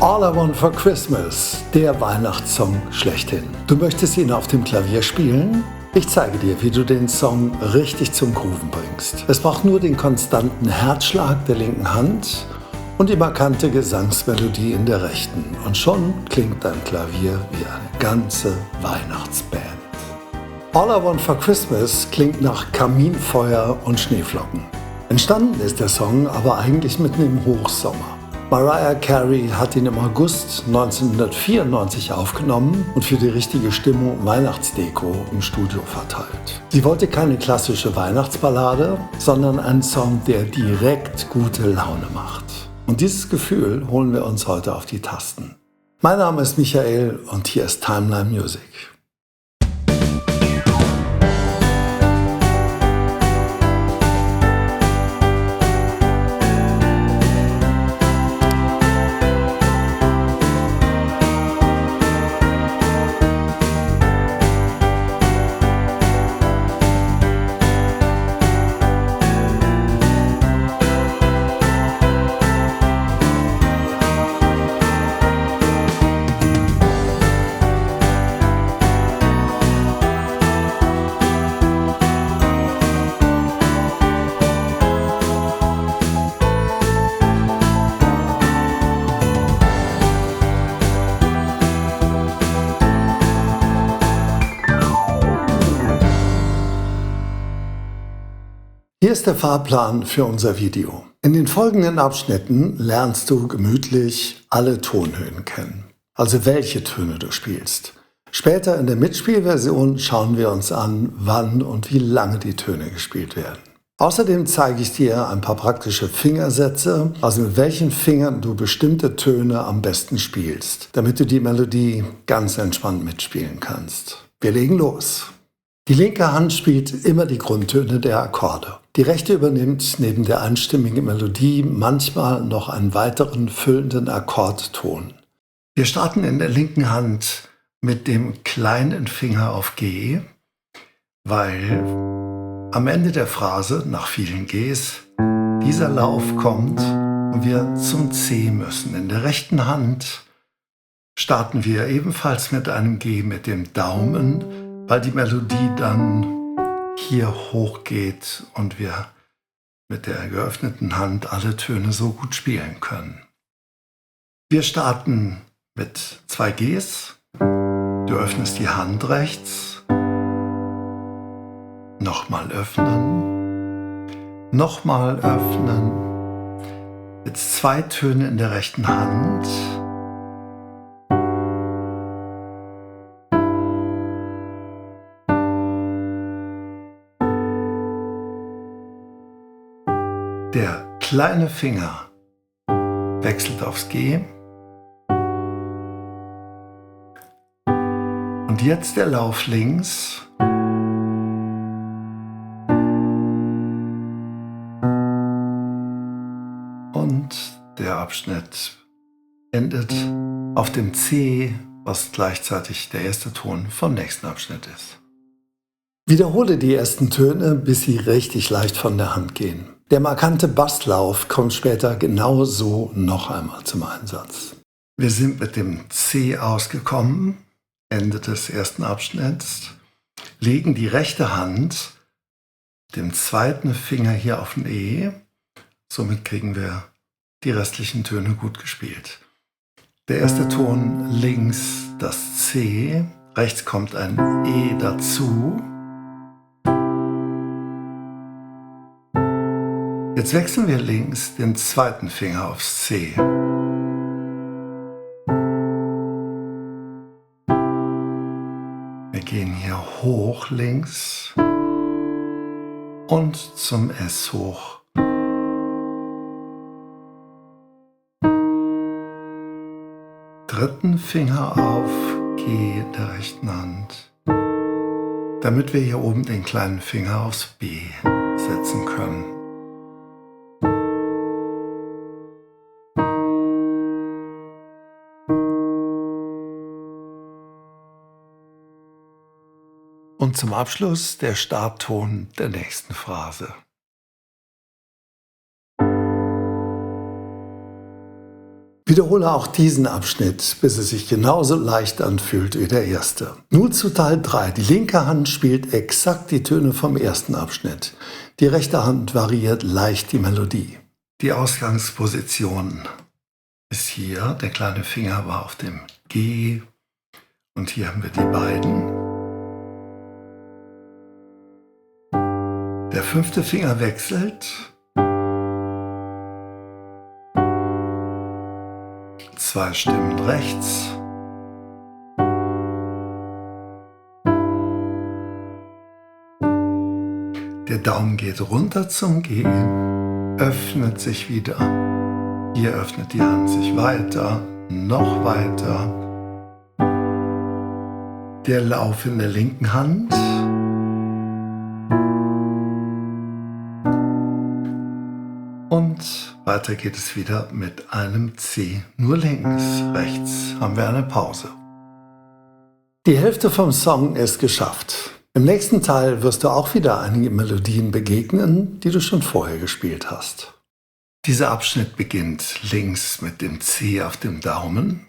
All I Want for Christmas, der Weihnachtssong schlechthin. Du möchtest ihn auf dem Klavier spielen? Ich zeige dir, wie du den Song richtig zum Grooven bringst. Es braucht nur den konstanten Herzschlag der linken Hand und die markante Gesangsmelodie in der rechten. Und schon klingt dein Klavier wie eine ganze Weihnachtsband. All I Want for Christmas klingt nach Kaminfeuer und Schneeflocken. Entstanden ist der Song aber eigentlich mitten im Hochsommer. Mariah Carey hat ihn im August 1994 aufgenommen und für die richtige Stimmung Weihnachtsdeko im Studio verteilt. Sie wollte keine klassische Weihnachtsballade, sondern einen Song, der direkt gute Laune macht. Und dieses Gefühl holen wir uns heute auf die Tasten. Mein Name ist Michael und hier ist Timeline Music. Hier ist der Fahrplan für unser Video. In den folgenden Abschnitten lernst du gemütlich alle Tonhöhen kennen, also welche Töne du spielst. Später in der Mitspielversion schauen wir uns an, wann und wie lange die Töne gespielt werden. Außerdem zeige ich dir ein paar praktische Fingersätze, also mit welchen Fingern du bestimmte Töne am besten spielst, damit du die Melodie ganz entspannt mitspielen kannst. Wir legen los. Die linke Hand spielt immer die Grundtöne der Akkorde. Die rechte übernimmt neben der einstimmigen Melodie manchmal noch einen weiteren füllenden Akkordton. Wir starten in der linken Hand mit dem kleinen Finger auf G, weil am Ende der Phrase, nach vielen Gs, dieser Lauf kommt und wir zum C müssen. In der rechten Hand starten wir ebenfalls mit einem G mit dem Daumen, weil die Melodie dann hier hoch geht und wir mit der geöffneten Hand alle Töne so gut spielen können. Wir starten mit 2 Gs. Du öffnest die Hand rechts. Nochmal öffnen. Nochmal öffnen. Jetzt 2 Töne in der rechten Hand. Der kleine Finger wechselt aufs G. Und jetzt der Lauf links. Und der Abschnitt endet auf dem C, was gleichzeitig der erste Ton vom nächsten Abschnitt ist. Wiederhole die ersten Töne, bis sie richtig leicht von der Hand gehen. Der markante Basslauf kommt später genau so noch einmal zum Einsatz. Wir sind mit dem C ausgekommen, Ende des ersten Abschnitts, legen die rechte Hand dem zweiten Finger hier auf den E. Somit kriegen wir die restlichen Töne gut gespielt. Der erste Ton links das C, rechts kommt ein E dazu. Jetzt wechseln wir links den zweiten Finger aufs C. Wir gehen hier hoch links und zum S hoch. Dritten Finger auf G der rechten Hand, damit wir hier oben den kleinen Finger aufs B setzen können. Und zum Abschluss der Startton der nächsten Phrase. Wiederhole auch diesen Abschnitt, bis es sich genauso leicht anfühlt wie der erste. Nun zu Teil 3. Die linke Hand spielt exakt die Töne vom ersten Abschnitt. Die rechte Hand variiert leicht die Melodie. Die Ausgangsposition ist hier. Der kleine Finger war auf dem G und hier haben wir die beiden. Der 5. Finger wechselt. 2 Stimmen rechts. Der Daumen geht runter zum G, öffnet sich wieder. Hier öffnet die Hand sich weiter, noch weiter. Der Lauf in der linken Hand. Und weiter geht es wieder mit einem C, nur links. Rechts haben wir eine Pause. Die Hälfte vom Song ist geschafft. Im nächsten Teil wirst du auch wieder einige Melodien begegnen, die du schon vorher gespielt hast. Dieser Abschnitt beginnt links mit dem C auf dem Daumen.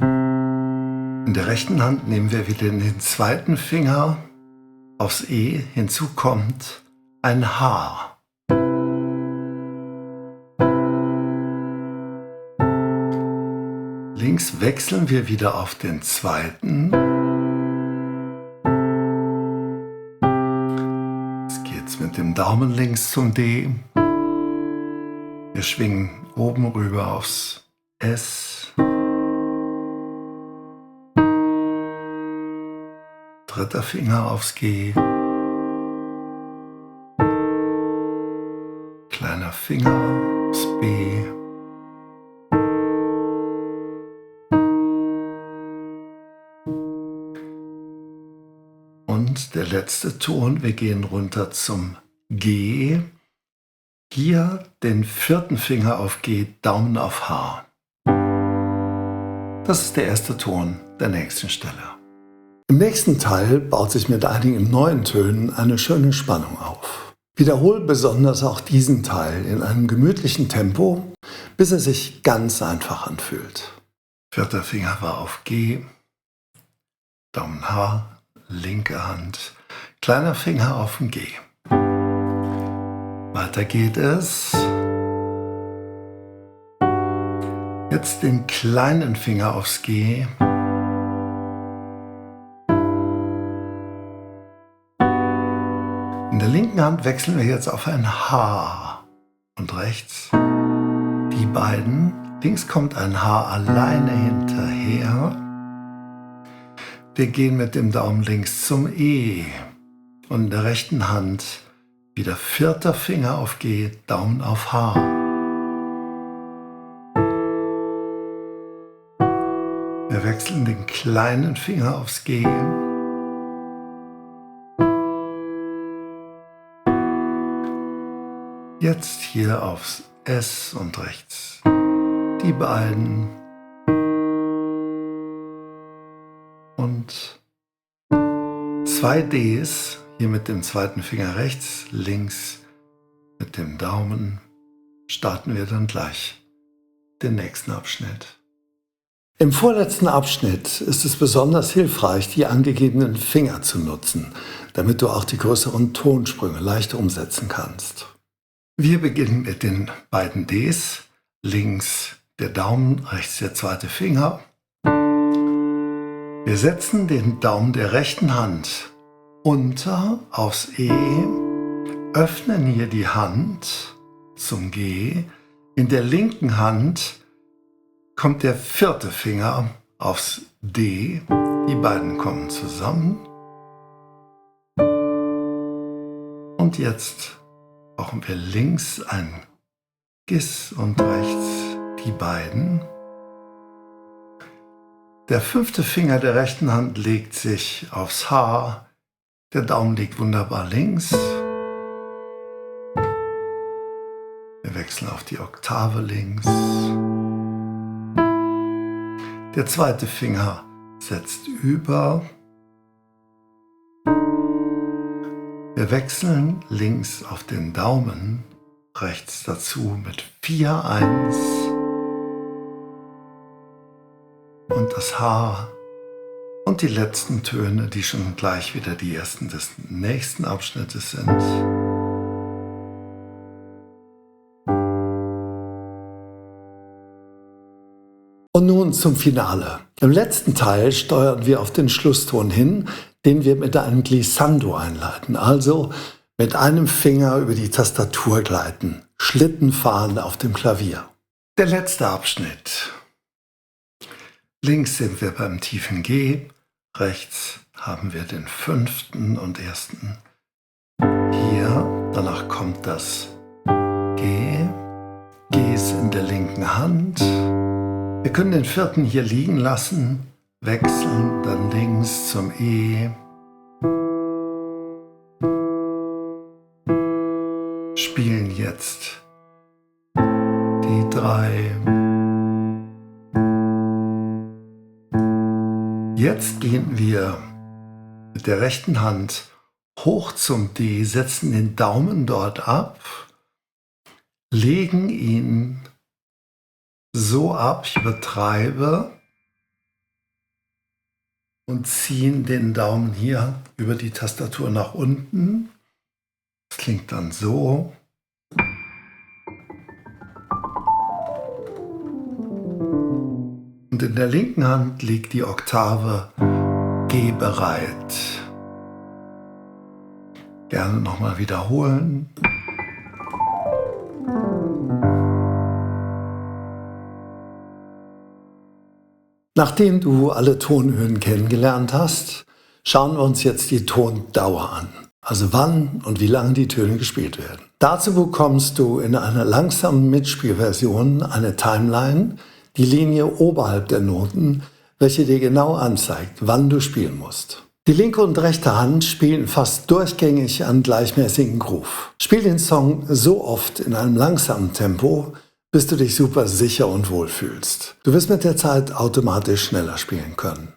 In der rechten Hand nehmen wir wieder den 2. Finger aufs E. Hinzu kommt ein H. Links wechseln wir wieder auf den 2. Jetzt geht's mit dem Daumen links zum D. Wir schwingen oben rüber aufs S. 3. Finger aufs G. Kleiner Finger aufs B. Und der letzte Ton, wir gehen runter zum G. Hier den 4. Finger auf G, Daumen auf H. Das ist der erste Ton der nächsten Stelle. Im nächsten Teil baut sich mit einigen neuen Tönen eine schöne Spannung auf. Wiederhol besonders auch diesen Teil in einem gemütlichen Tempo, bis er sich ganz einfach anfühlt. 4. Finger war auf G, Daumen H, linke Hand, kleiner Finger auf dem G. Weiter geht es. Jetzt den kleinen Finger aufs G. In der linken Hand wechseln wir jetzt auf ein H und rechts die beiden. Links kommt ein H alleine hinterher. Wir gehen mit dem Daumen links zum E und in der rechten Hand wieder 4. Finger auf G, Daumen auf H. Wir wechseln den kleinen Finger aufs G. Jetzt hier aufs S und rechts die beiden. Und 2 Ds, hier mit dem 2. Finger rechts, links mit dem Daumen, starten wir dann gleich den nächsten Abschnitt. Im vorletzten Abschnitt ist es besonders hilfreich, die angegebenen Finger zu nutzen, damit du auch die größeren Tonsprünge leicht umsetzen kannst. Wir beginnen mit den beiden Ds, links der Daumen, rechts der 2. Finger. Wir setzen den Daumen der rechten Hand unter aufs E, öffnen hier die Hand zum G. In der linken Hand kommt der 4. Finger aufs D. Die beiden kommen zusammen. Und jetzt brauchen wir links ein Gis und rechts die beiden. Der 5. Finger der rechten Hand legt sich aufs H, der Daumen liegt wunderbar links. Wir wechseln auf die Oktave links. Der 2. Finger setzt über. Wir wechseln links auf den Daumen, rechts dazu mit 4, 1. und das H und die letzten Töne, die schon gleich wieder die ersten des nächsten Abschnittes sind. Und nun zum Finale. Im letzten Teil steuern wir auf den Schlusston hin, den wir mit einem Glissando einleiten, also mit einem Finger über die Tastatur gleiten, Schlitten fahren auf dem Klavier. Der letzte Abschnitt. Links sind wir beim tiefen G, rechts haben wir den 5. und 1. Hier, danach kommt das G. G ist in der linken Hand. Wir können den 4. hier liegen lassen, wechseln dann links zum E. Spielen jetzt die 3. Jetzt gehen wir mit der rechten Hand hoch zum D, setzen den Daumen dort ab, legen ihn so ab, ich übertreibe, und ziehen den Daumen hier über die Tastatur nach unten. Das klingt dann so. Und in der linken Hand liegt die Oktave G bereit. Gerne nochmal wiederholen. Nachdem du alle Tonhöhen kennengelernt hast, schauen wir uns jetzt die Tondauer an. Also wann und wie lange die Töne gespielt werden. Dazu bekommst du in einer langsamen Mitspielversion eine Timeline, die Linie oberhalb der Noten, welche dir genau anzeigt, wann du spielen musst. Die linke und rechte Hand spielen fast durchgängig einen gleichmäßigen Groove. Spiel den Song so oft in einem langsamen Tempo, bis du dich super sicher und wohl fühlst. Du wirst mit der Zeit automatisch schneller spielen können.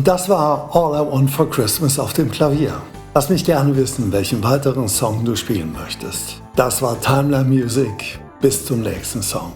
Und das war All I Want for Christmas auf dem Klavier. Lass mich gerne wissen, welchen weiteren Song du spielen möchtest. Das war Timeline Music. Bis zum nächsten Song.